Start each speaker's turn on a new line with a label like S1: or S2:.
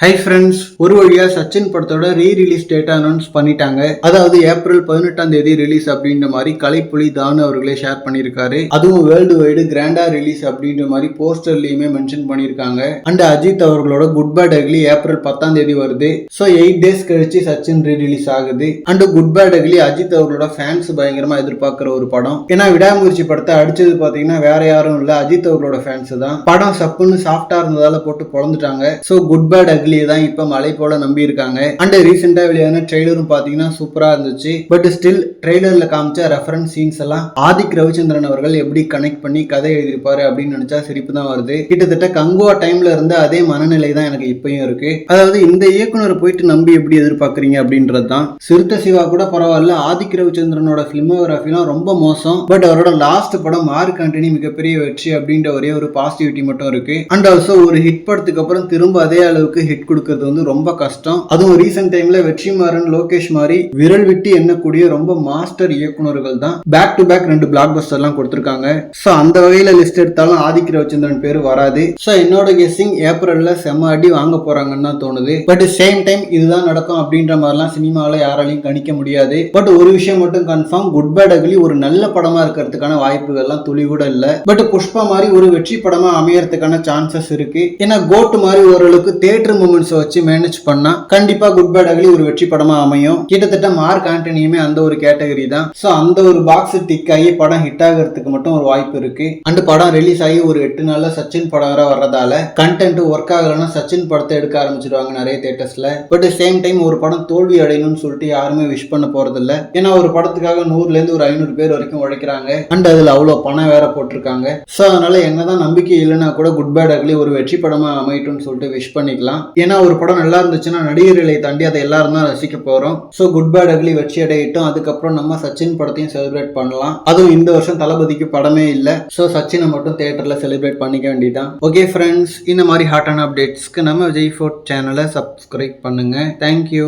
S1: Hi friends, ஒரு வழியா சச்சின் படத்தோட ரீ-ரிலீஸ் டேட்டா அனௌன்ஸ் பண்ணிட்டாங்க. அதாவது ஏப்ரல் 18ஆம் தேதி ரிலீஸ் அப்படின்ற மாதிரி கலைப்புலி தானு அவர்களே ஷேர் பண்ணியிருக்காரு. அதுவும் வேர்ல்டு வைடு கிராண்டா ரிலீஸ் அப்படின்ற மாதிரி போஸ்டர்லயுமே மென்ஷன் பண்ணியிருக்காங்க. அண்ட் அஜித் அவர்களோட குட் பேட் அக்லி ஏப்ரல் 10ஆம் தேதி வருது. ஸோ 8 டேஸ் கழிச்சு சச்சின் ரீ-ரிலீஸ் ஆகுது. And good bad ugly Ajith அவர்களோட ஃபேன்ஸ் பயங்கரமா எதிர்பார்க்கிற ஒரு படம். ஏன்னா விடாமுயற்சி படத்தை அடிச்சது பாத்தீங்கன்னா வேற யாரும் இல்ல, அஜித் அவர்களோட ஃபேன்ஸ் தான். படம் சப்புன்னு சாஃப்டா இருந்ததால போட்டு பொழந்துட்டாங்க. ஸோ குட் பேட் தான் இப்ப மலை போல நம்பி இருக்காங்க. அண்ட் ரீசெண்டா வெளியான ட்ரெய்லரும் பாத்தீங்கன்னா சூப்பரா இருந்துச்சு. பட் ஸ்டில் ட்ரெய்லர்ல காமிச்ச ரெஃபரன்ஸ் சீன்ஸ் எல்லாம் ஆதிக் ரவிச்சந்திரன் அவர்கள் எப்படி கனெக்ட் பண்ணி கதை எழுதியிருப்பாரு அப்படின்னு நினைச்சா சிரிப்பு தான் வருது. கிட்டத்தட்ட கங்குவா டைம்ல இருந்த அதே மனநிலை தான் எனக்கு இப்பயும் இருக்கு. அதாவது இந்த இயக்குனரை போயிட்டு நம்பி எப்படி எதிர்பார்க்கறீங்க அப்படின்றது தான். சிறுத்தை சிவா கூட பரவாயில்ல, ஆதிக் ரவிச்சந்திரனோட பிலிமோகிராஃபிலாம் ரொம்ப மோசம். பட் அவரோட லாஸ்ட் படம் மார்க் ஆண்டனி மிகப்பெரிய வெற்றி அப்படின்ற ஒரே ஒரு பாசிட்டிவிட்டி மட்டும் இருக்கு. அண்ட் ஆல்சோ ஒரு ஹிட் படத்துக்கு அப்புறம் திரும்ப அதே அளவுக்கு ஹிட் கொடுக்கிறது வந்து ரொம்ப கஷ்டம். அதுவும் ரீசெண்ட் டைம்ல வெற்றிமாறன், லோகேஷ் மாதிரி விரல் விட்டு எண்ணக்கூடிய ரொம்ப மாஸ்டர் இயக்குனர்கள் தான் back to back 2 blockbuster எல்லாம் கொடுத்திருக்காங்க. சோ அந்த வகையில லிஸ்ட் எடுத்தாலும் ஆதிக் ரவிச்சந்திரன் பேரு வராது. சோ என்னோட கெஸ்ஸிங் ஏப்ரல்ல செம்ம அடி வாங்க போறாங்கன்னு தான் தோணுது. பட் சேம் டைம் இதுதான் நடக்கும் அப்படின்ற மாதிரிலாம் சினிமாவில் யாராலையும் கணிக்க முடியாது. பட் ஒரு விஷயம் மட்டும் கன்ஃபார்ம், குட் பேட் அக்லி ஒரு நல்ல படமா இருக்கிறதுக்கான வாய்ப்புகள்லாம் துளி கூட இல்ல. பட் புஷ்பா மாதிரி ஒரு வெற்றி படமா அமையறதுக்கான சான்சஸ் இருக்கு. ஏன்னா கோட் மாதிரி ஓரளவுக்கு தியேட்டர் மூமெண்ட்ஸ் வச்சு மேனேஜ் பண்ணா கண்டிப்பா குட் பேட் அக்லி ஒரு வெற்றி படமா அமையும். கிட்டத்தட்ட மார்க் ஆண்டனியுமே அந்த ஒரு கேட்டகரி தான். சோ அந்த ஒரு பாக்ஸ் டிக் ஆகி படம் ஹிட் ஆகிறதுக்கு மட்டும் ஒரு வாய்ப்பு இருக்கு. அண்ட் படம் ரிலீஸ் ஆகி ஒரு 8 நாள்ல சச்சின் படம் வர வர்றதால கண்டென்ட் ஒர்க் ஆகலன்னா சச்சின் படத்தை எடுக்க ஆரம்பிச்சிருவாங்க நிறைய தியேட்டர்ஸ்ல. பட் சேம் டைம் ஒரு படம் தோல்வி அடையணும்னு சொல்லிட்டு யாருமே விஷ் பண்ண போறது இல்ல. ஏன்னா ஒரு படத்துக்காக 100ல இருந்து ஒரு 500 பேர் வரைக்கும் உழைக்கிறாங்க. அண்ட் அதுல அவ்வளவு பணம் வேற போட்டிருக்காங்க. சோ அதனால என்னதான் நம்பிக்கை இல்லைன்னா கூட குட் பேட் அக்லி ஒரு வெற்றி படமா அமையட்டும்னு சொல்லிட்டு விஷ் பண்ணிக்கலாம். ஏன்னா ஒரு படம் நல்லா இருந்துச்சுன்னா நடிகர்களை தாண்டி அதை எல்லாரும் தான் ரசிக்க போறோம். சோ குட் பேட் அக்லி வெற்றி அடையிட்டும். அதுக்கப்புறம் நம்ம சச்சின் படத்தையும் செலிப்ரேட் பண்ணலாம். அதுவும் இந்த வருஷம் தளபதிக்கு படமே இல்ல. சோ சச்சினை மட்டும் தியேட்டர்ல செலிப்ரேட் பண்ணிக்க வேண்டியதான். ஓகே ஃப்ரெண்ட்ஸ், இந்த மாதிரி ஹாட்டான அப்டேட்ஸ்க்கு நம்ம விஜய் ஃபோர்ட் சேனலை சப்ஸ்கிரைப் பண்ணுங்க. தேங்க்யூ.